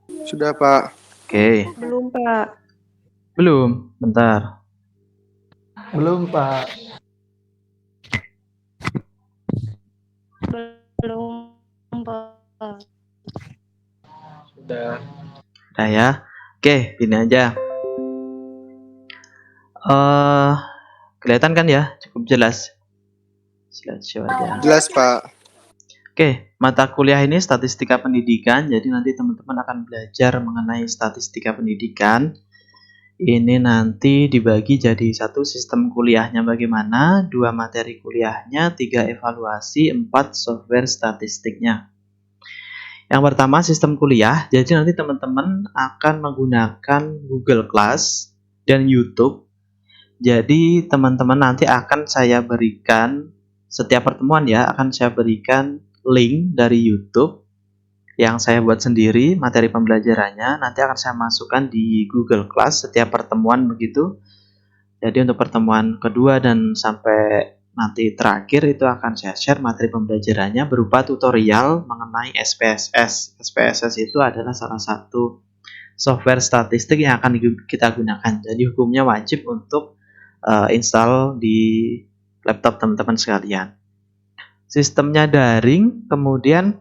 Sudah, Pak. Oke. Belum, Pak. Belum, bentar. Belum, Pak. Belum, Pak. Sudah. Udah ya. Oke, gini aja. Kelihatan kan ya? Cukup jelas. Slideshow aja. Jelas, Pak. Oke, mata kuliah ini statistika pendidikan. Jadi nanti teman-teman akan belajar mengenai statistika pendidikan. Ini nanti dibagi jadi satu sistem kuliahnya bagaimana, 2 materi kuliahnya, 3 evaluasi, 4 software statistiknya. Yang pertama sistem kuliah, jadi nanti teman-teman akan menggunakan Google Class dan YouTube. Jadi teman-teman nanti akan saya berikan, setiap pertemuan ya, akan saya berikan link dari YouTube yang saya buat sendiri, materi pembelajarannya nanti akan saya masukkan di Google Class setiap pertemuan begitu. Jadi untuk pertemuan kedua dan sampai nanti terakhir itu akan saya share materi pembelajarannya berupa tutorial mengenai SPSS. SPSS itu adalah salah satu software statistik yang akan kita gunakan. Jadi hukumnya wajib untuk install di laptop teman-teman sekalian. Sistemnya daring, kemudian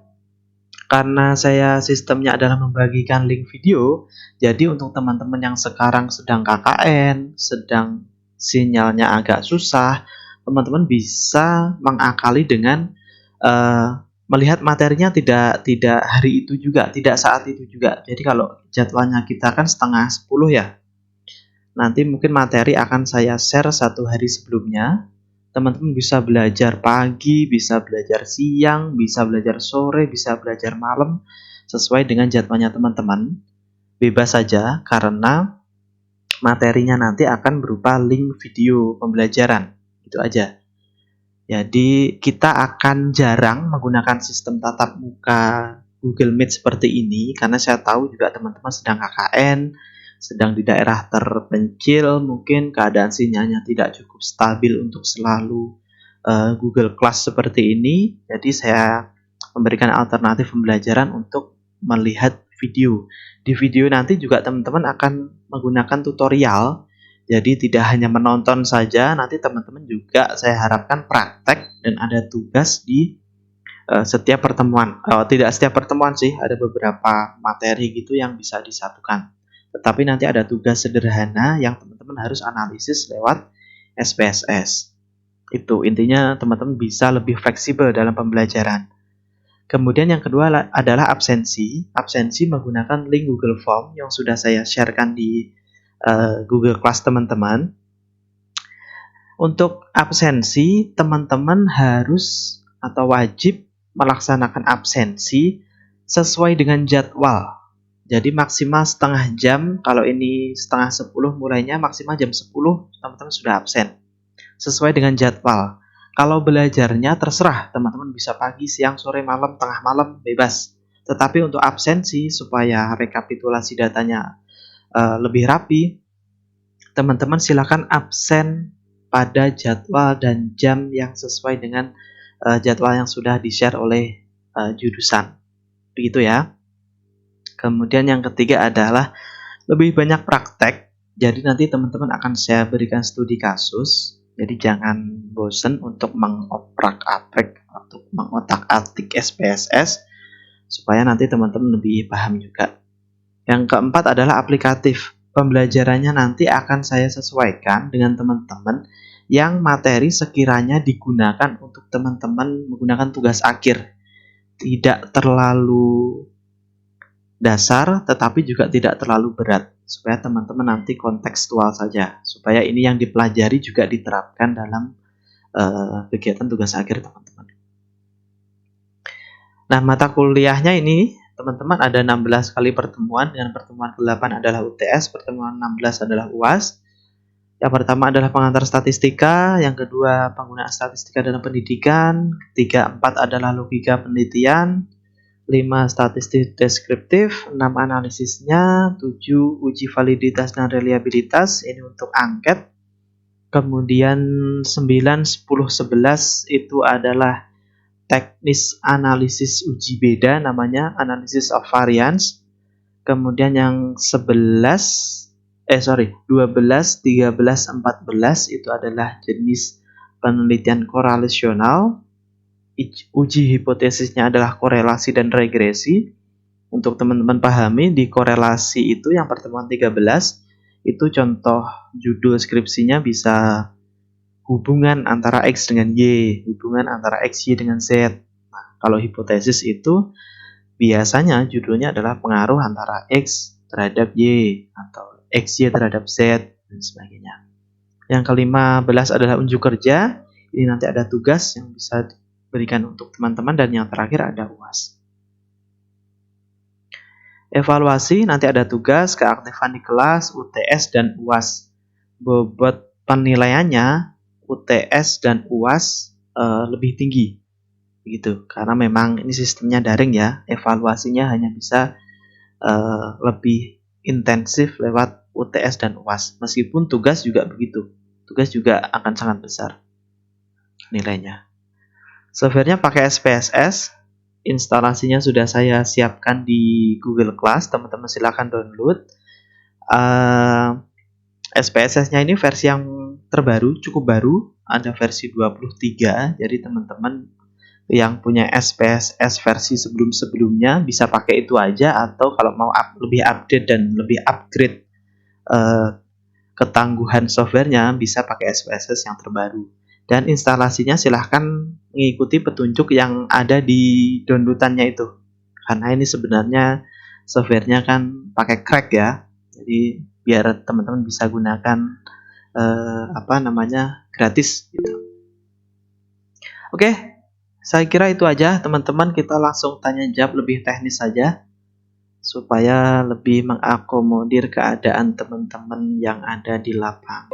karena saya sistemnya adalah membagikan link video, jadi untuk teman-teman yang sekarang sedang KKN, sedang sinyalnya agak susah, teman-teman bisa mengakali dengan melihat materinya tidak hari itu juga, tidak saat itu juga. Jadi kalau jadwalnya kita kan setengah 10 ya, nanti mungkin materi akan saya share 1 hari sebelumnya. Teman-teman bisa belajar pagi, bisa belajar siang, bisa belajar sore, bisa belajar malam, sesuai dengan jadwalnya teman-teman. Bebas saja, karena materinya nanti akan berupa link video pembelajaran. Itu aja. Jadi kita akan jarang menggunakan sistem tatap muka Google Meet seperti ini, karena saya tahu juga teman-teman sedang KKN, sedang di daerah terpencil, mungkin keadaan sinyalnya tidak cukup stabil untuk selalu Google Class seperti ini. Jadi saya memberikan alternatif pembelajaran untuk melihat video. Di video nanti juga teman-teman akan menggunakan tutorial. Jadi tidak hanya menonton saja, nanti teman-teman juga saya harapkan praktek dan ada tugas di setiap pertemuan. Tidak setiap pertemuan sih, ada beberapa materi gitu yang bisa disatukan. Tetapi nanti ada tugas sederhana yang teman-teman harus analisis lewat SPSS. Itu intinya teman-teman bisa lebih fleksibel dalam pembelajaran. Kemudian yang kedua adalah absensi. Absensi menggunakan link Google Form yang sudah saya sharekan di Google Class teman-teman. Untuk absensi, teman-teman harus atau wajib melaksanakan absensi sesuai dengan jadwal. Jadi maksimal setengah jam, kalau ini setengah 10 mulainya, maksimal jam 10 teman-teman sudah absen. Sesuai dengan jadwal. Kalau belajarnya terserah, teman-teman bisa pagi, siang, sore, malam, tengah malam, bebas. Tetapi untuk absensi, supaya rekapitulasi datanya lebih rapi, teman-teman silakan absen pada jadwal dan jam yang sesuai dengan jadwal yang sudah di-share oleh jurusan. Begitu ya. Kemudian yang ketiga adalah lebih banyak praktek. Jadi nanti teman-teman akan saya berikan studi kasus. Jadi jangan bosan untuk mengoprak-aprik atau mengotak-atik SPSS supaya nanti teman-teman lebih paham juga. Yang keempat adalah aplikatif. Pembelajarannya nanti akan saya sesuaikan dengan teman-teman yang materi sekiranya digunakan untuk teman-teman menggunakan tugas akhir. Tidak terlalu dasar, tetapi juga tidak terlalu berat, supaya teman-teman nanti kontekstual saja, supaya ini yang dipelajari juga diterapkan dalam kegiatan tugas akhir teman-teman. Nah, mata kuliahnya ini teman-teman ada 16 kali pertemuan, dengan pertemuan ke-8 adalah UTS, pertemuan 16 adalah UAS. Yang pertama adalah pengantar statistika, yang kedua penggunaan statistika dalam pendidikan, 3, 4 adalah logika penelitian, 5 statistik deskriptif, 6 analisisnya, 7 uji validitas dan reliabilitas, ini untuk angket. Kemudian 9, 10, 11 itu adalah teknis analisis uji beda, namanya analysis of variance. Kemudian yang 12, 13, 14 itu adalah jenis penelitian korelasional. Uji hipotesisnya adalah korelasi dan regresi. Untuk teman-teman pahami, di korelasi itu yang pertemuan 13 itu contoh judul skripsinya bisa hubungan antara X dengan Y, hubungan antara XY dengan Z. Nah, kalau hipotesis itu biasanya judulnya adalah pengaruh antara X terhadap Y atau XY terhadap Z dan sebagainya. Yang ke-15 adalah unjuk kerja. Ini nanti ada tugas yang bisa diberikan untuk teman-teman, dan yang terakhir ada UAS. Evaluasi nanti ada tugas, keaktifan di kelas, UTS dan UAS. Bobot penilaiannya UTS dan UAS lebih tinggi. Begitu. Karena memang ini sistemnya daring ya. Evaluasinya hanya bisa lebih intensif lewat UTS dan UAS. Meskipun tugas juga begitu. Tugas juga akan sangat besar nilainya. Softwarenya pakai SPSS. Instalasinya sudah saya siapkan di Google Class. Teman-teman silakan download. SPSS-nya ini versi yang terbaru, cukup baru. Ada versi 23. Jadi teman-teman yang punya SPSS versi sebelum-sebelumnya bisa pakai itu aja, atau kalau mau lebih update dan lebih upgrade ketangguhan softwarenya bisa pakai SPSS yang terbaru. Dan instalasinya silahkan mengikuti petunjuk yang ada di downloadannya itu, karena ini sebenarnya softwarenya kan pakai crack ya, jadi biar teman-teman bisa gunakan gratis gitu. Oke. Saya kira itu aja teman-teman, kita langsung tanya jawab lebih teknis saja supaya lebih mengakomodir keadaan teman-teman yang ada di lapangan.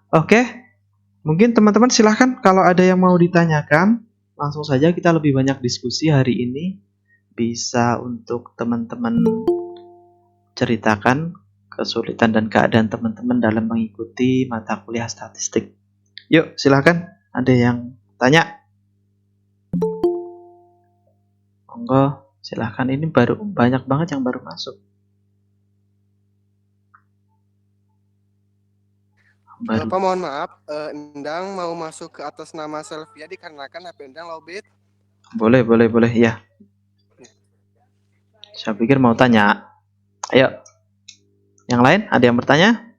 Oke, mungkin teman-teman silahkan kalau ada yang mau ditanyakan, langsung saja kita lebih banyak diskusi hari ini. Bisa untuk teman-teman ceritakan kesulitan dan keadaan teman-teman dalam mengikuti mata kuliah statistik. Yuk, silahkan. Ada yang tanya? Monggo, silahkan. Ini baru banyak banget yang baru masuk. Bapak mohon maaf, Endang mau masuk ke atas nama Selvia dikarenakan HP Endang lowbat. Boleh ya. Saya pikir mau tanya. Ayo. Yang lain ada yang bertanya?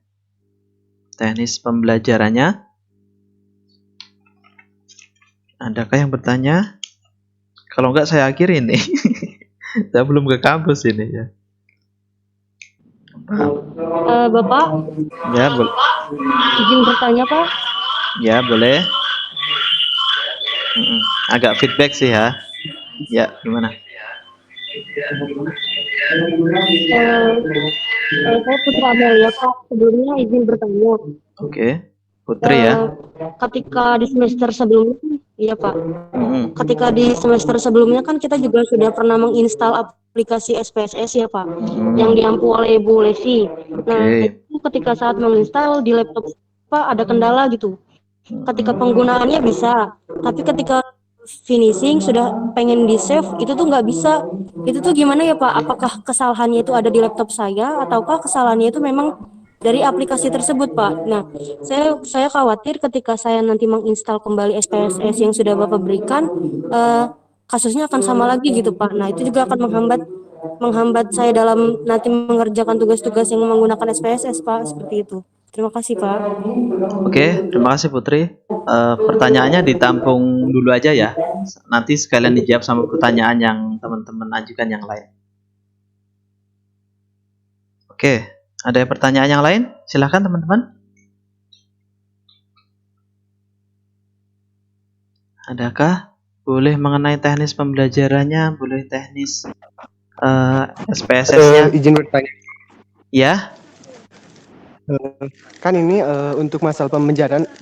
Teknis pembelajarannya? Adakah yang bertanya? Kalau enggak saya akhirin nih. Saya belum ke kampus ini ya. Bapak, Ya, boleh. izin bertanya, Pak. Ya, boleh. Agak feedback sih ya. Ya, gimana? Saya Putri Amelia, Pak. Sebelumnya izin bertanya. Oke. Putri ya. Ketika di semester sebelumnya, iya Pak. Ketika di semester sebelumnya kan kita juga sudah pernah menginstal aplikasi SPSS ya Pak, yang diampu oleh Bu Lesi. Nah, itu ketika saat menginstal di laptop Pak ada kendala gitu. Ketika penggunaannya bisa, tapi ketika finishing sudah pengen di save itu tuh nggak bisa. Itu tuh gimana ya Pak? Apakah kesalahannya itu ada di laptop saya ataukah kesalahannya itu memang dari aplikasi tersebut Pak? Nah, saya khawatir ketika saya nanti menginstal kembali SPSS yang sudah Bapak berikan, kasusnya akan sama lagi gitu Pak. Nah, itu juga akan menghambat saya dalam nanti mengerjakan tugas-tugas yang menggunakan SPSS Pak, seperti itu. Terima kasih Pak. Oke, terima kasih Putri. Pertanyaannya ditampung dulu aja ya. Nanti sekalian dijawab sama pertanyaan yang teman-teman ajukan yang lain. Oke, ada pertanyaan yang lain? Silahkan teman-teman. Adakah? Boleh mengenai teknis pembelajarannya, boleh teknis SPSS-nya. Izin bertanya. Ya. Kan ini untuk masalah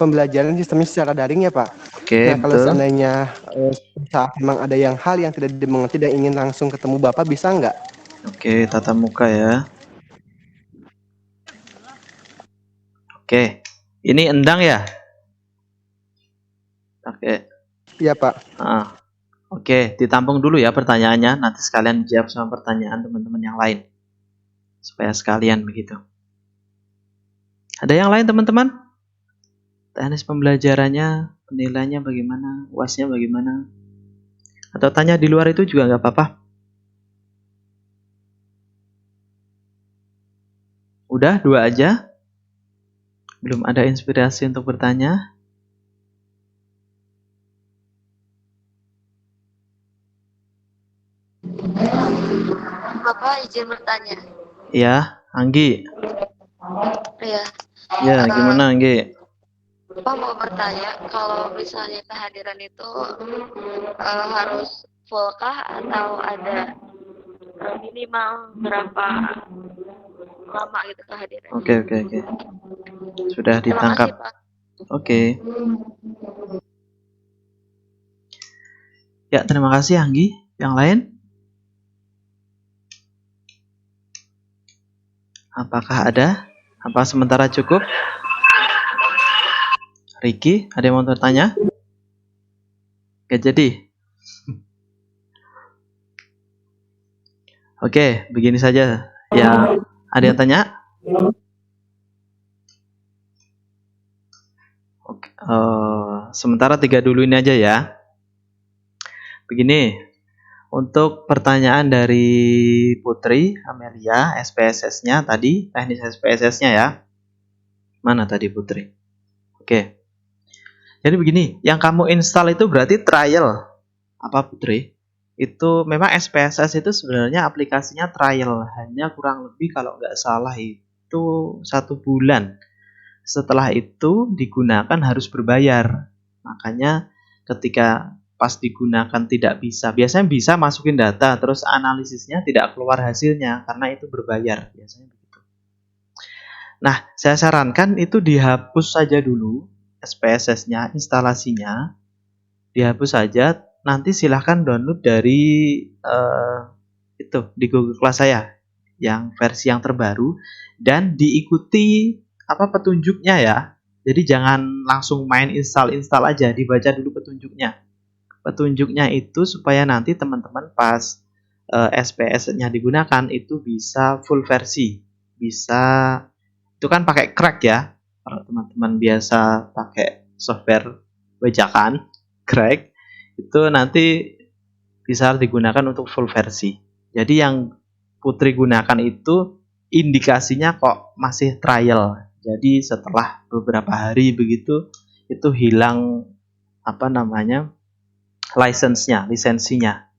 pembelajaran sistemnya secara daring ya Pak. Oke, nah kalau betul. seandainya saat memang ada hal yang tidak dimengerti dan ingin langsung ketemu Bapak bisa nggak? Oke, tatap muka ya. Oke, ini Endang ya? Oke. Iya Pak. Oke, ditampung dulu ya pertanyaannya. Nanti sekalian dijawab sama pertanyaan teman-teman yang lain. Supaya sekalian begitu. Ada yang lain teman-teman? Teknis pembelajarannya, penilaiannya bagaimana? UASnya bagaimana? Atau tanya di luar itu juga nggak apa-apa. Udah, 2 aja. Belum ada inspirasi untuk bertanya. Bapak izin bertanya. Ya, Anggi. Iya, Ya, gimana Anggi? Bapak mau bertanya kalau misalnya kehadiran itu harus full kah atau ada minimal berapa lama gitu kehadiran? Oke. Sudah Terima kasih, ditangkap. Pak. Oke. Ya, terima kasih Anggi. Yang lain? Apakah ada? Apa sementara cukup? Ricky, ada yang mau bertanya? Gak jadi. Oke, begini saja. Ya, ada yang tanya? Oke, sementara 3 dulu ini aja ya. Begini, untuk pertanyaan dari Putri Amelia, SPSS-nya tadi, teknis SPSS-nya ya. Mana tadi Putri? Oke. Jadi begini, yang kamu install itu berarti trial. Apa Putri? Itu memang SPSS itu sebenarnya aplikasinya trial. Hanya kurang lebih kalau nggak salah itu 1 bulan. Setelah itu digunakan harus berbayar. Makanya ketika pas digunakan tidak bisa. Biasanya bisa masukin data, terus analisisnya tidak keluar hasilnya karena itu berbayar. Biasanya begitu. Nah, saya sarankan itu dihapus saja dulu SPSS-nya, instalasinya. Dihapus saja, nanti silahkan download dari itu di Google Class saya yang versi yang terbaru dan diikuti petunjuknya ya. Jadi jangan langsung main install aja, dibaca dulu petunjuknya. Petunjuknya itu supaya nanti teman-teman pas SPS-nya digunakan itu bisa full versi. Bisa itu kan pakai crack ya. Kalau teman-teman biasa pakai software bajakan crack itu nanti bisa digunakan untuk full versi. Jadi yang Putri gunakan itu indikasinya kok masih trial. Jadi setelah beberapa hari begitu itu hilang lisensinya.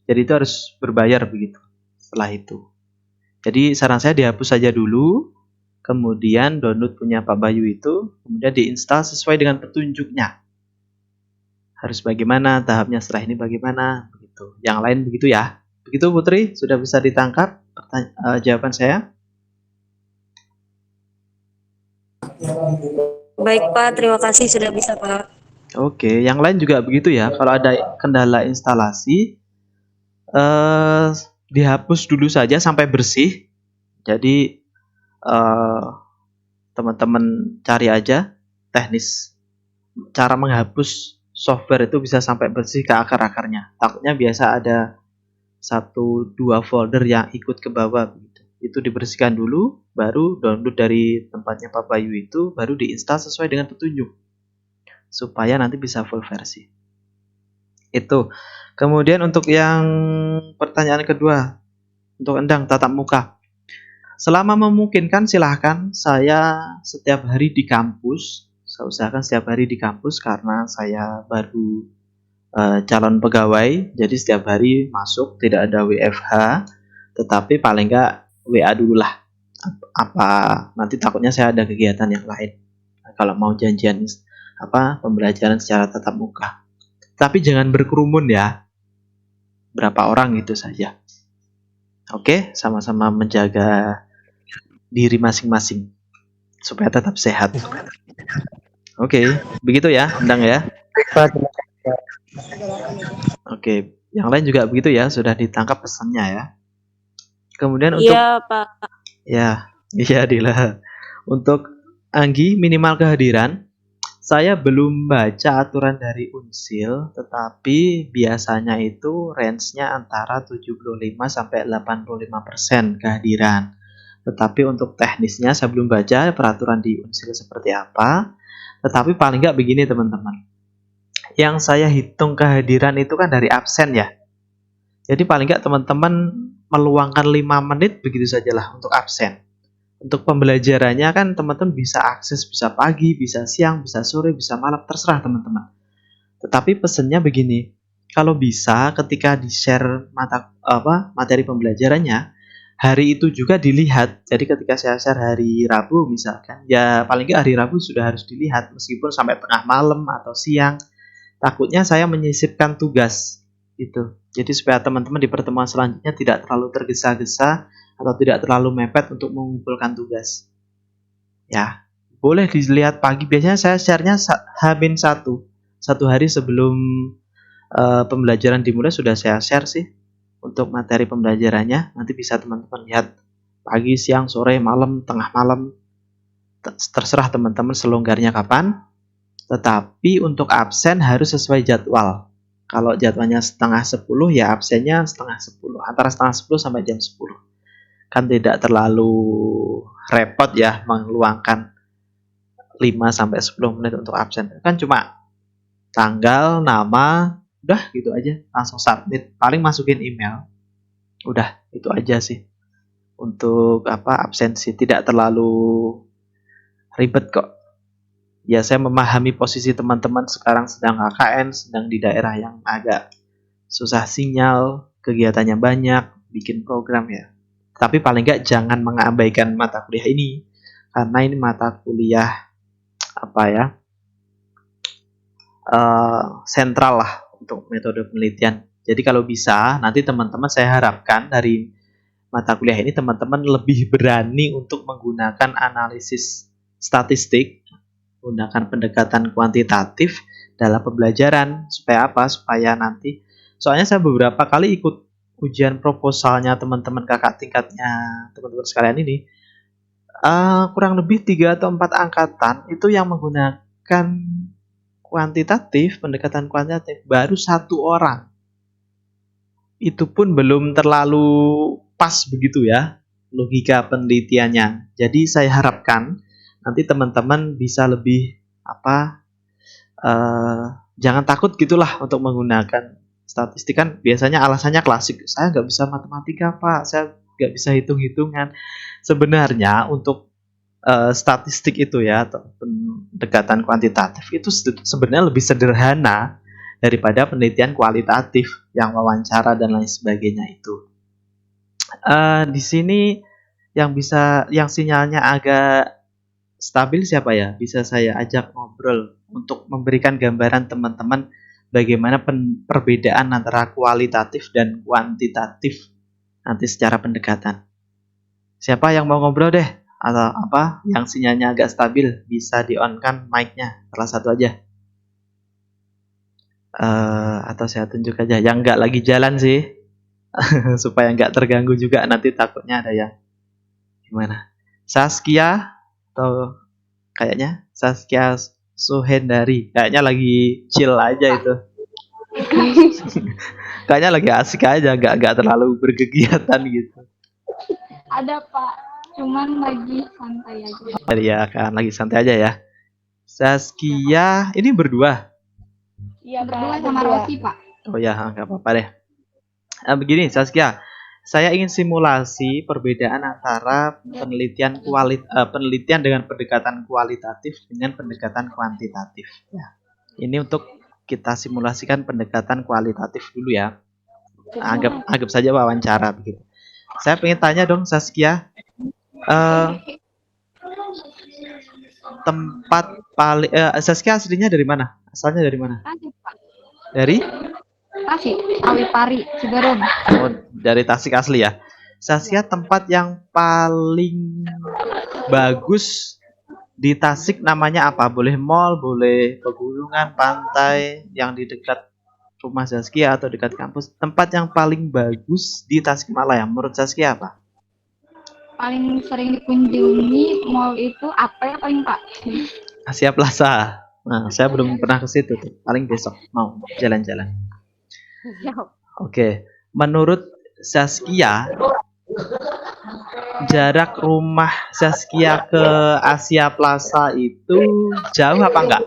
Jadi itu harus berbayar begitu setelah itu. Jadi saran saya dihapus saja dulu, kemudian download punya Pak Bayu itu, kemudian diinstal sesuai dengan petunjuknya. Harus bagaimana, tahapnya setelah ini bagaimana, begitu. Yang lain begitu ya. Begitu Putri, sudah bisa ditangkap jawaban saya? Baik Pak, terima kasih sudah bisa Pak. Oke, yang lain juga begitu ya. Kalau ada kendala instalasi, dihapus dulu saja sampai bersih. Jadi teman-teman cari aja teknis cara menghapus software itu bisa sampai bersih ke akar-akarnya. Takutnya biasa ada 1-2 folder yang ikut ke bawah begitu. Itu dibersihkan dulu, baru download dari tempatnya Pak Bayu itu, baru diinstal sesuai dengan petunjuk supaya nanti bisa full versi. Itu. Kemudian untuk yang pertanyaan kedua, untuk Endang tatap muka. Selama memungkinkan silahkan, saya setiap hari di kampus. Saya usahakan setiap hari di kampus karena saya baru calon pegawai. Jadi setiap hari masuk, tidak ada WFH. Tetapi paling enggak WA dulu lah. Nanti takutnya saya ada kegiatan yang lain. Kalau mau janjian pembelajaran secara tatap muka. Tapi jangan berkerumun ya. Berapa orang itu saja. Oke, sama-sama menjaga diri masing-masing supaya tetap sehat. Oke, begitu ya, Endang ya. Oke, yang lain juga begitu ya, sudah ditangkap pesannya ya. Kemudian untuk Iya Pak. Ya, iya Dila. Untuk Anggi minimal kehadiran Saya belum baca aturan dari Unsil, tetapi biasanya itu range-nya antara 75 sampai 85% kehadiran. Tetapi untuk teknisnya saya belum baca peraturan di Unsil seperti apa. Tetapi paling nggak begini teman-teman. Yang saya hitung kehadiran itu kan dari absen ya. Jadi paling nggak teman-teman meluangkan 5 menit begitu sajalah untuk absen. Untuk pembelajarannya kan teman-teman bisa akses, bisa pagi, bisa siang, bisa sore, bisa malam, terserah teman-teman. Tetapi pesennya begini, kalau bisa ketika di-share materi pembelajarannya, hari itu juga dilihat. Jadi ketika saya share hari Rabu misalkan, ya paling nggak hari Rabu sudah harus dilihat meskipun sampai tengah malam atau siang. Takutnya saya menyisipkan tugas gitu. Jadi supaya teman-teman di pertemuan selanjutnya tidak terlalu tergesa-gesa atau tidak terlalu mepet untuk mengumpulkan tugas. Ya, boleh dilihat pagi. Biasanya saya share-nya H-1. Satu hari sebelum pembelajaran dimulai sudah saya share sih untuk materi pembelajarannya. Nanti bisa teman-teman lihat pagi, siang, sore, malam, tengah malam. Terserah teman-teman selonggarnya kapan. Tetapi untuk absen harus sesuai jadwal. Kalau jadwalnya setengah 10 ya absennya setengah 10. Antara setengah 10 sampai jam 10. Kan tidak terlalu repot ya meluangkan 5 sampai 10 menit untuk absen. Kan cuma tanggal, nama, udah gitu aja, langsung submit. Paling masukin email. Udah, itu aja sih. Untuk absensi tidak terlalu ribet kok. Ya saya memahami posisi teman-teman sekarang sedang KKN, sedang di daerah yang agak susah sinyal, kegiatannya banyak, bikin program ya. Tapi paling nggak jangan mengabaikan mata kuliah ini, karena ini mata kuliah sentral lah untuk metode penelitian. Jadi kalau bisa, nanti teman-teman saya harapkan dari mata kuliah ini teman-teman lebih berani untuk menggunakan analisis statistik, menggunakan pendekatan kuantitatif dalam pembelajaran. Supaya apa? Supaya nanti, soalnya saya beberapa kali ikut ujian proposalnya teman-teman kakak tingkatnya teman-teman sekalian ini, kurang lebih 3 atau 4 angkatan itu yang menggunakan pendekatan kuantitatif baru 1 orang. Itu pun belum terlalu pas begitu ya logika penelitiannya. Jadi saya harapkan nanti teman-teman bisa lebih jangan takut gitulah untuk menggunakan statistik. Kan biasanya alasannya klasik, saya nggak bisa matematika Pak, saya nggak bisa hitung-hitungan. Sebenarnya untuk statistik itu ya, atau pendekatan kuantitatif itu sebenarnya lebih sederhana daripada penelitian kualitatif yang wawancara dan lain sebagainya itu. Di sini yang sinyalnya agak stabil siapa ya? Bisa saya ajak ngobrol untuk memberikan gambaran teman-teman bagaimana perbedaan antara kualitatif dan kuantitatif nanti secara pendekatan. Siapa yang mau ngobrol deh? Atau yang sinyalnya agak stabil, bisa di-on-kan mic-nya, salah satu aja. Atau saya tunjuk aja yang nggak lagi jalan sih. Supaya nggak terganggu juga, nanti takutnya ada yang gimana. Saskia atau kayaknya Saskia Suhendari, kayaknya lagi chill aja itu. Kayaknya lagi asik aja, nggak terlalu berkegiatan gitu. Ada Pak, cuman lagi santai aja. Ya kan, lagi santai aja ya. Saskia ini berdua. Iya, berdua sama Rosi Pak. Oh ya, nggak apa-apa deh. Begini Saskia, saya ingin simulasi perbedaan antara penelitian dengan pendekatan kualitatif dengan pendekatan kuantitatif. Ya. Ini untuk kita simulasikan pendekatan kualitatif dulu ya. Anggap saja wawancara begitu. Saya pengen tanya dong Saskia, tempat paling Saskia aslinya dari mana? Asalnya dari mana? Tasik Pak. Dari? Tasik, Awipari, Ciberem. Oh, dari Tasik asli ya. Saskia, tempat yang paling bagus di Tasik namanya apa? Boleh mall, boleh pegunungan, pantai yang di dekat rumah Saskia atau dekat kampus. Tempat yang paling bagus di Tasikmalaya menurut Saskia apa? Paling sering dikunjungi mall itu apa ya paling Pak? Asia Plaza. Nah, saya belum pernah ke situ tuh. Paling besok mau jalan-jalan. Oke, menurut Zaskia, jarak rumah Zaskia ke Asia Plaza itu jauh apa enggak?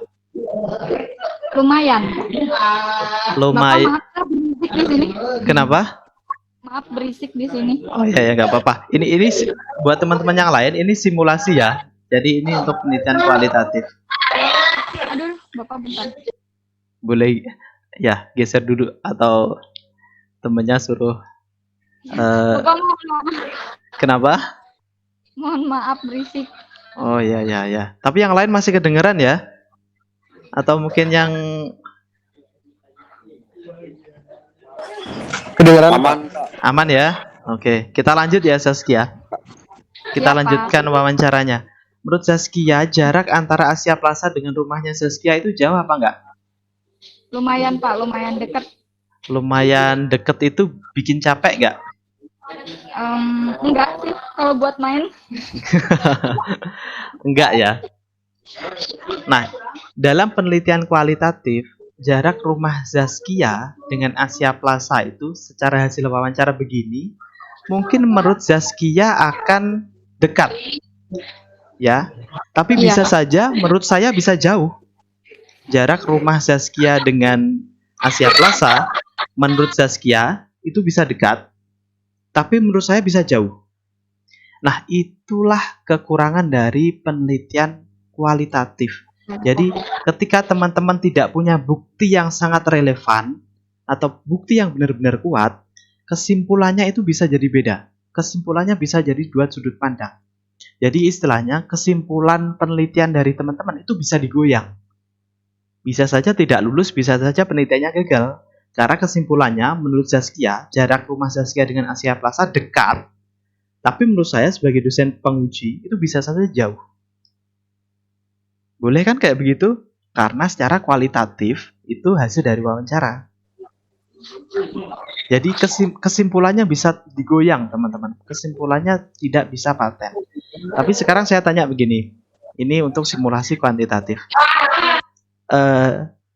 Lumayan. Bapak Lumayan. maaf ya, berisik di sini. Kenapa? Maaf berisik di sini. Oh iya ya, nggak apa-apa. Ini buat teman-teman yang lain ini simulasi ya. Jadi ini untuk penelitian kualitatif. Aduh, Bapak bentar. Boleh ya geser dulu atau temennya suruh. Bapak mohon Kenapa? maaf berisik. Oh ya ya ya. Tapi yang lain masih kedengeran ya? Atau mungkin yang Kedengaran Pak? aman ya? Oke, kita lanjut ya Zaskia. Kita Iya, Pak. lanjutkan wawancaranya. Menurut Zaskia, jarak antara Asia Plaza dengan rumahnya Zaskia itu jauh apa enggak? Lumayan Pak, lumayan dekat. Lumayan deket itu bikin capek nggak? Enggak sih kalau buat main. Enggak ya. Nah, dalam penelitian kualitatif, jarak rumah Zaskia dengan Asia Plaza itu secara hasil wawancara begini, mungkin menurut Zaskia akan dekat. Ya, tapi Iya. bisa saja menurut saya bisa jauh. Jarak rumah Zaskia dengan Asia Plaza menurut Zaskia itu bisa dekat, tapi menurut saya bisa jauh. Nah, itulah kekurangan dari penelitian kualitatif. Jadi, ketika teman-teman tidak punya bukti yang sangat relevan atau bukti yang benar-benar kuat, kesimpulannya itu bisa jadi beda. Kesimpulannya bisa jadi dua sudut pandang. Jadi istilahnya kesimpulan penelitian dari teman-teman itu bisa digoyang. Bisa saja tidak lulus, bisa saja penelitiannya gagal. Karena kesimpulannya menurut Zaskia, jarak rumah Zaskia dengan Asia Plaza dekat. Tapi menurut saya sebagai dosen penguji, itu bisa saja jauh. Boleh kan kayak begitu? Karena secara kualitatif, itu hasil dari wawancara. Jadi kesimpulannya bisa digoyang, teman-teman. Kesimpulannya tidak bisa paten. Tapi sekarang saya tanya begini. Ini untuk simulasi kuantitatif.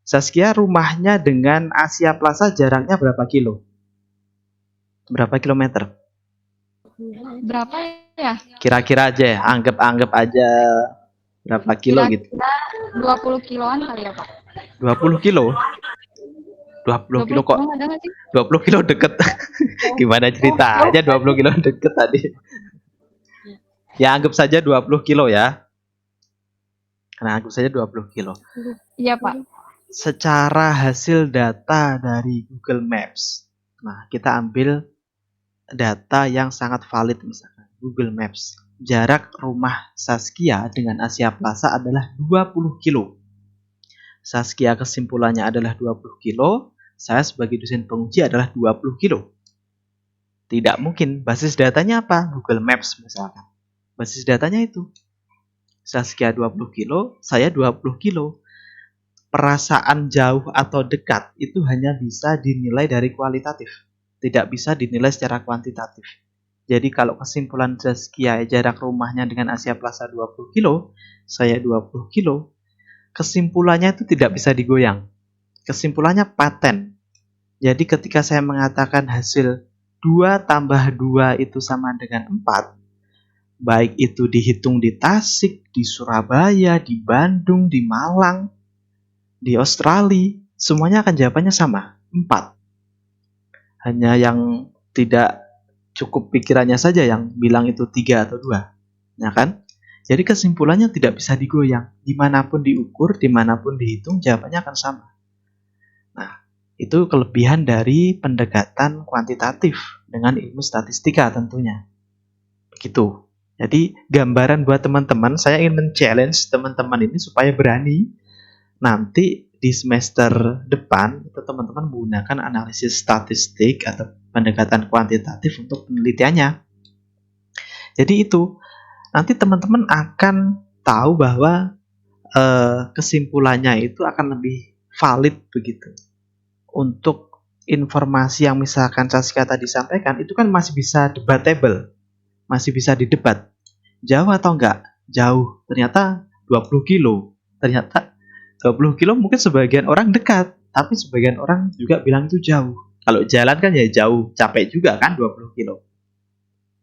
Zaskia rumahnya dengan Asia Plaza jaraknya berapa kilo? Berapa kilometer? Berapa ya? Kira-kira aja ya, anggap aja berapa kilo gitu. Kira-kira 20 kiloan kali ya, Pak. 20 kilo? 20 kilo kok? ada nggak sih? 20 kilo deket. Gimana ceritanya 20 kilo deket tadi? Ya anggap saja 20 kilo ya. Nah, anggap saja 20 kilo. Iya, Pak. Secara hasil data dari Google Maps. Nah, kita ambil data yang sangat valid misalkan. Google Maps. Jarak rumah Zaskia dengan Asia Plaza adalah 20 kilo. Zaskia kesimpulannya adalah 20 kilo. Saya sebagai dosen penguji adalah 20 kilo. Tidak mungkin. Basis datanya apa? Google Maps misalkan. Basis datanya itu. Zaskia 20 kilo, saya 20 kilo. Perasaan jauh atau dekat itu hanya bisa dinilai dari kualitatif. Tidak bisa dinilai secara kuantitatif. Jadi kalau kesimpulan Zaskia jarak rumahnya dengan Asia Plaza 20 kilo, saya 20 kilo, kesimpulannya itu tidak bisa digoyang. Kesimpulannya paten. Jadi ketika saya mengatakan hasil 2 tambah 2 itu sama dengan 4, baik itu dihitung di Tasik, di Surabaya, di Bandung, di Malang, di Australia, semuanya akan jawabannya sama, 4. Hanya yang tidak cukup pikirannya saja yang bilang itu 3 atau 2. Ya kan? Jadi kesimpulannya tidak bisa digoyang. Dimanapun diukur, dimanapun dihitung, jawabannya akan sama. Nah, itu kelebihan dari pendekatan kuantitatif dengan ilmu statistika tentunya. Begitu. Jadi gambaran buat teman-teman, saya ingin men-challenge teman-teman ini supaya berani nanti di semester depan itu teman-teman menggunakan analisis statistik atau pendekatan kuantitatif untuk penelitiannya. Jadi itu nanti teman-teman akan tahu bahwa kesimpulannya itu akan lebih valid begitu. Untuk informasi yang misalkan Zaskia tadi sampaikan itu kan masih bisa debatable, masih bisa didebat. Jauh atau enggak? Jauh. Ternyata 20 kilo. Ternyata 20 kilo mungkin sebagian orang dekat, tapi sebagian orang juga bilang itu jauh. Kalau jalan kan ya jauh, capek juga kan 20 kilo.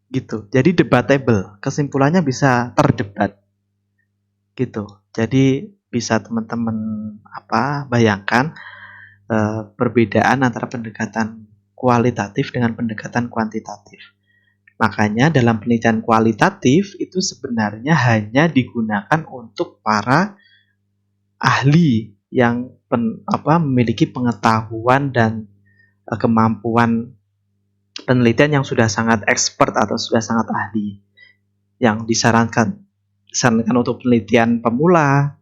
Gitu. Jadi debatable, kesimpulannya bisa terdebat. Gitu. Jadi bisa teman-teman bayangkan perbedaan antara pendekatan kualitatif dengan pendekatan kuantitatif. Makanya dalam penelitian kualitatif itu sebenarnya hanya digunakan untuk para ahli yang memiliki pengetahuan dan kemampuan penelitian yang sudah sangat expert atau sudah sangat ahli. Yang disarankan untuk penelitian pemula,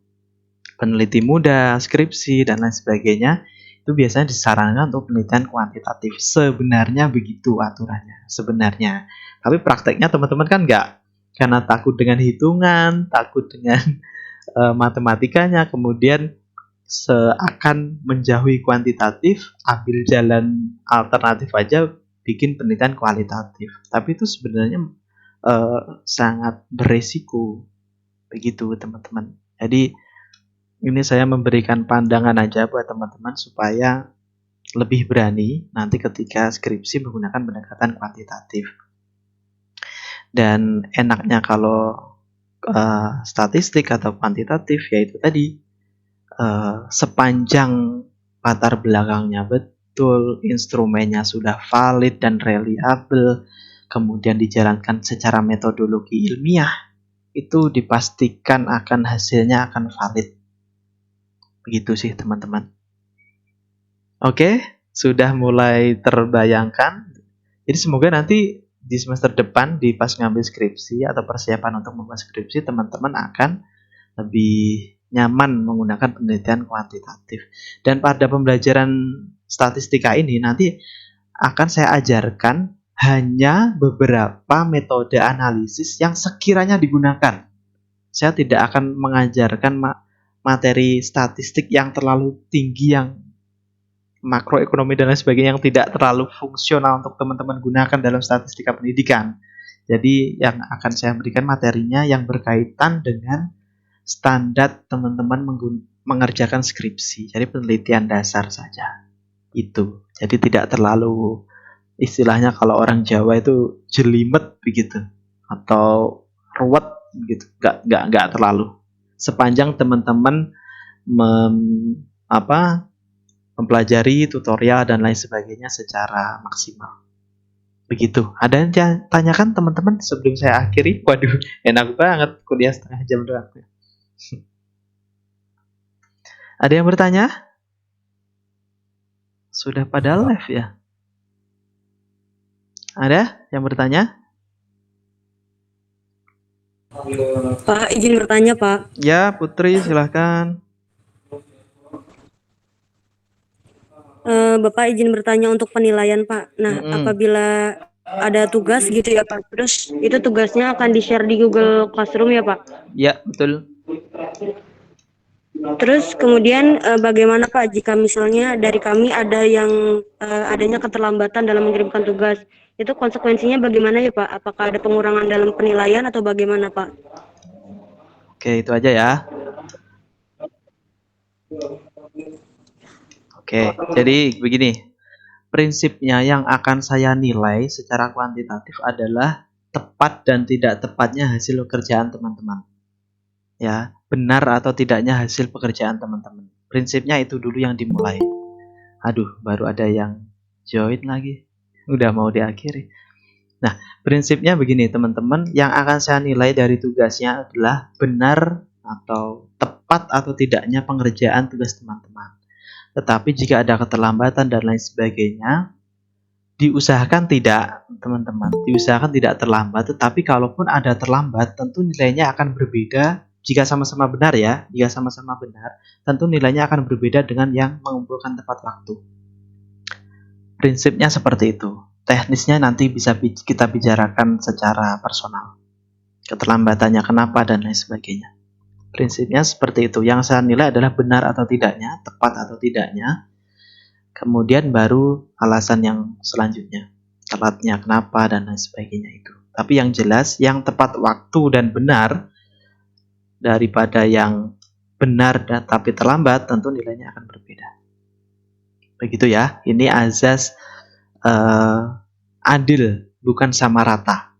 peneliti muda, skripsi, dan lain sebagainya, itu biasanya disarankan untuk penelitian kuantitatif. Sebenarnya begitu aturannya, sebenarnya. Tapi prakteknya teman-teman kan enggak, karena takut dengan hitungan, takut dengan matematikanya, kemudian seakan menjauhi kuantitatif, ambil jalan alternatif aja, bikin penelitian kualitatif. Tapi itu sebenarnya sangat beresiko, begitu teman-teman. Jadi ini saya memberikan pandangan aja buat teman-teman supaya lebih berani nanti ketika skripsi menggunakan pendekatan kuantitatif. Dan enaknya kalau statistik atau kuantitatif yaitu tadi sepanjang latar belakangnya betul, instrumennya sudah valid dan reliable, kemudian dijalankan secara metodologi ilmiah, itu dipastikan akan hasilnya akan valid. Begitu sih teman-teman. Oke, sudah mulai terbayangkan. Jadi semoga nanti di semester depan di pas ngambil skripsi atau persiapan untuk membuat skripsi, teman-teman akan lebih nyaman menggunakan penelitian kuantitatif. Dan pada pembelajaran statistika ini nanti akan saya ajarkan hanya beberapa metode analisis yang sekiranya digunakan. Saya tidak akan mengajarkan materi statistik yang terlalu tinggi, yang makroekonomi dan lain sebagainya, yang tidak terlalu fungsional untuk teman-teman gunakan dalam statistika pendidikan. Jadi yang akan saya berikan materinya yang berkaitan dengan standar teman-teman mengerjakan skripsi. Jadi penelitian dasar saja. Itu. Jadi tidak terlalu, istilahnya kalau orang Jawa itu jelimet begitu, atau ruwet begitu. Enggak terlalu. Sepanjang teman-teman mempelajari tutorial dan lain sebagainya secara maksimal. Begitu. Ada yang tanyakan teman-teman sebelum saya akhiri? Waduh, enak banget kuliah setengah jam doang. Ada yang bertanya? Sudah pada live ya? Ada yang bertanya? Pak, izin bertanya, Pak. Ya, Putri, silahkan. Bapak izin bertanya untuk penilaian, Pak. Nah, apabila ada tugas gitu ya, Pak. Terus itu tugasnya akan di-share di Google Classroom ya, Pak? Ya, betul. Terus kemudian bagaimana, Pak, jika misalnya dari kami ada yang adanya keterlambatan dalam mengirimkan tugas? Itu konsekuensinya bagaimana ya, Pak? Apakah ada pengurangan dalam penilaian atau bagaimana, Pak? Oke, itu aja ya. Oke, jadi begini. Prinsipnya yang akan saya nilai secara kuantitatif adalah tepat dan tidak tepatnya hasil pekerjaan teman-teman. Ya, benar atau tidaknya hasil pekerjaan teman-teman. Prinsipnya itu dulu yang dimulai. Aduh, baru ada yang join lagi. Udah mau diakhiri. Nah, prinsipnya begini teman-teman, yang akan saya nilai dari tugasnya adalah benar atau tepat atau tidaknya pengerjaan tugas teman-teman. Tetapi jika ada keterlambatan dan lain sebagainya, diusahakan tidak, teman-teman. Diusahakan tidak terlambat, tetapi kalaupun ada terlambat, tentu nilainya akan berbeda. Jika sama-sama benar ya, jika sama-sama benar, tentu nilainya akan berbeda dengan yang mengumpulkan tepat waktu. Prinsipnya seperti itu. Teknisnya nanti bisa kita bicarakan secara personal. Keterlambatannya kenapa dan lain sebagainya. Prinsipnya seperti itu. Yang saya nilai adalah benar atau tidaknya, tepat atau tidaknya. Kemudian baru alasan yang selanjutnya. Telatnya kenapa dan lain sebagainya itu. Tapi yang jelas, yang tepat waktu dan benar daripada yang benar tapi terlambat, tentu nilainya akan berbeda. Begitu ya. Ini azas adil, bukan sama rata.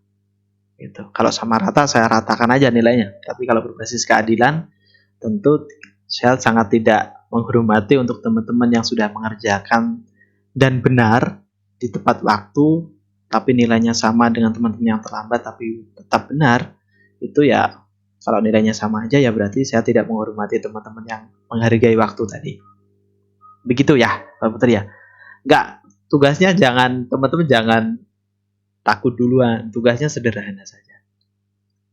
Gitu. Kalau sama rata saya ratakan aja nilainya. Tapi kalau berbasis keadilan, tentu saya sangat tidak menghormati untuk teman-teman yang sudah mengerjakan dan benar di tepat waktu, tapi nilainya sama dengan teman-teman yang terlambat tapi tetap benar. Itu ya, kalau nilainya sama aja ya berarti saya tidak menghormati teman-teman yang menghargai waktu tadi. Begitu ya, Pak Putri ya. Enggak, tugasnya teman-teman jangan takut duluan. Tugasnya sederhana saja.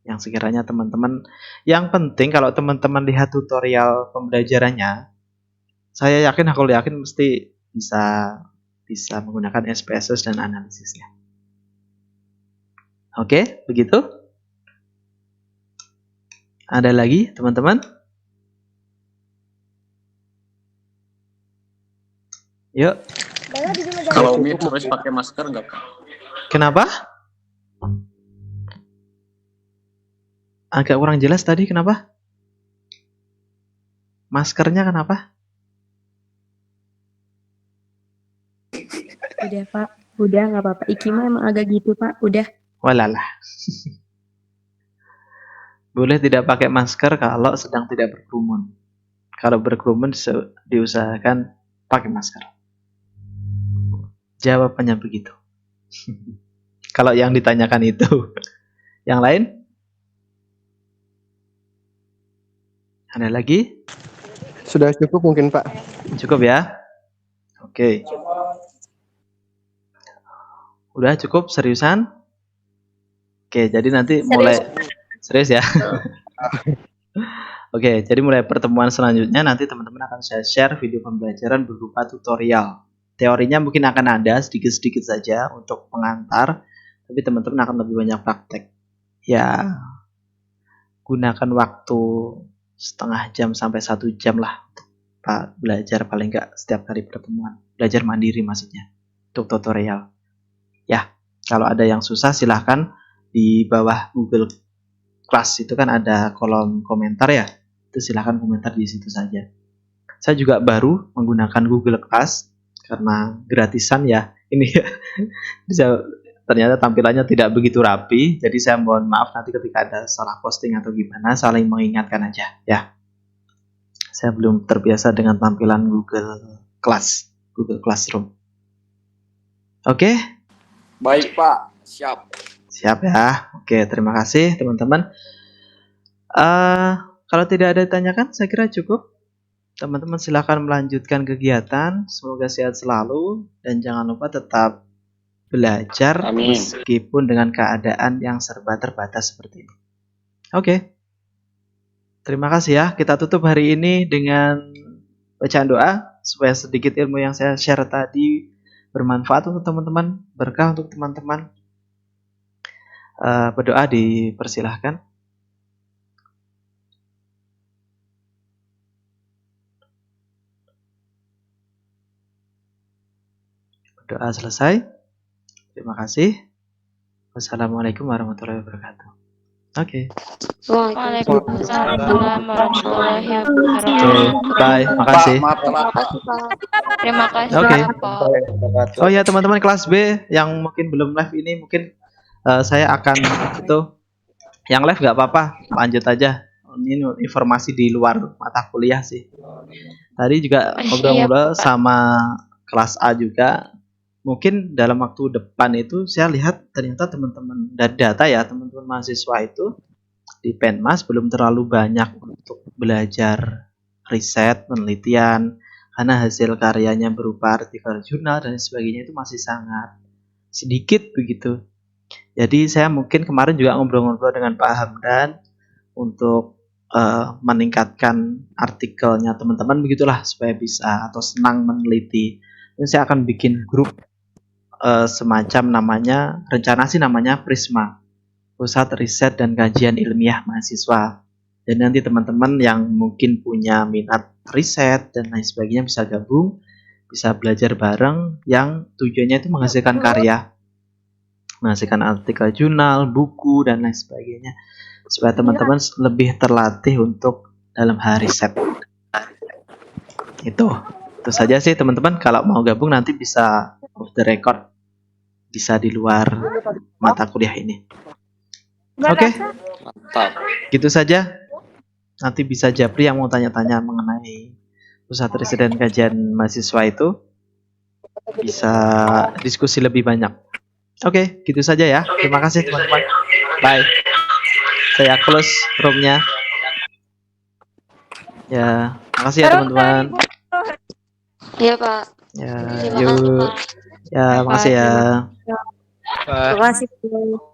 Yang sekiranya teman-teman, yang penting kalau teman-teman lihat tutorial pembelajarannya, saya yakin mesti bisa menggunakan SPSS dan analisisnya. Oke, begitu? Ada lagi, teman-teman? Yuk. Kalau mute harus pakai masker nggak, Kak? Kenapa? Agak kurang jelas tadi, kenapa? Maskernya kenapa? Udah Pak, udah nggak apa-apa. Iki mah emang agak gitu Pak, udah. Walalah. Boleh tidak pakai masker kalau sedang tidak berkerumun. Kalau berkerumun diusahakan pakai masker. Jawabannya begitu. Kalau yang ditanyakan itu. Yang lain? Ada lagi? Sudah cukup mungkin Pak. Cukup ya? Oke. Udah cukup? Seriusan? Oke, jadi nanti mulai serius ya. Oke, jadi mulai pertemuan selanjutnya nanti teman-teman akan saya share video pembelajaran berupa tutorial. Teorinya mungkin akan ada sedikit-sedikit saja untuk pengantar, tapi teman-teman akan lebih banyak praktek. Ya, gunakan waktu setengah jam sampai 1 jam lah untuk belajar paling nggak setiap kali pertemuan. Belajar mandiri maksudnya, untuk tutorial. Ya, kalau ada yang susah silahkan di bawah Google Class itu kan ada kolom komentar ya, itu silahkan komentar di situ saja. Saya juga baru menggunakan Google Class karena gratisan ya, ini bisa ternyata tampilannya tidak begitu rapi, jadi saya mohon maaf nanti ketika ada salah posting atau gimana, saling mengingatkan aja ya. Saya belum terbiasa dengan tampilan Google Class, Google Classroom. Oke? Baik Pak, siap. Siap ya. Oke, terima kasih teman-teman. Kalau tidak ada ditanyakan, saya kira cukup. Teman-teman silakan melanjutkan kegiatan. Semoga sehat selalu dan jangan lupa tetap belajar. Amin. Meskipun dengan keadaan yang serba terbatas seperti ini. Oke. Terima kasih ya. Kita tutup hari ini dengan bacaan doa supaya sedikit ilmu yang saya share tadi bermanfaat untuk teman-teman, berkah untuk teman-teman. Berdoa dipersilahkan. Doa selesai. Terima kasih. Wassalamualaikum warahmatullahi wabarakatuh. Oke. Waalaikumsalam warahmatullahi Oke, wabarakatuh. bye. Makasih. Pak, maaf telat. Terima kasih Pak. Terima kasih Oke. Pak. Oh ya teman-teman kelas B yang mungkin belum live ini mungkin saya akan itu yang live nggak apa-apa, lanjut aja. Ini informasi di luar mata kuliah sih. Tadi juga ngobrol-ngobrol sama kelas A juga. Mungkin dalam waktu depan itu saya lihat ternyata teman-teman dan data ya teman-teman mahasiswa itu di Penmas belum terlalu banyak untuk belajar riset, penelitian, karena hasil karyanya berupa artikel jurnal dan sebagainya itu masih sangat sedikit begitu. Jadi saya mungkin kemarin juga ngobrol-ngobrol dengan Pak Hamdan untuk meningkatkan artikelnya teman-teman begitulah supaya bisa atau senang meneliti. Dan saya akan bikin grup semacam namanya, rencana sih namanya Prisma, Pusat Riset dan Kajian Ilmiah Mahasiswa. Dan nanti teman-teman yang mungkin punya minat riset dan lain sebagainya bisa gabung, bisa belajar bareng yang tujuannya itu menghasilkan karya, menghasilkan artikel jurnal, buku dan lain sebagainya, supaya teman-teman lebih terlatih untuk dalam hari Set. Itu saja sih teman-teman. Kalau mau gabung nanti bisa off the record, bisa di luar mata kuliah ini. Oke, Mantap. gitu saja. Nanti bisa Japri yang mau tanya-tanya mengenai pusat riset dan kajian mahasiswa itu, bisa diskusi lebih banyak. Oke, gitu saja ya. Terima kasih teman-teman. Bye. Saya close roomnya. Ya, makasih ya teman-teman. Iya, Pak. Ya, Terima kasih, yuk. Pak. Ya, makasih ya. Terima kasih.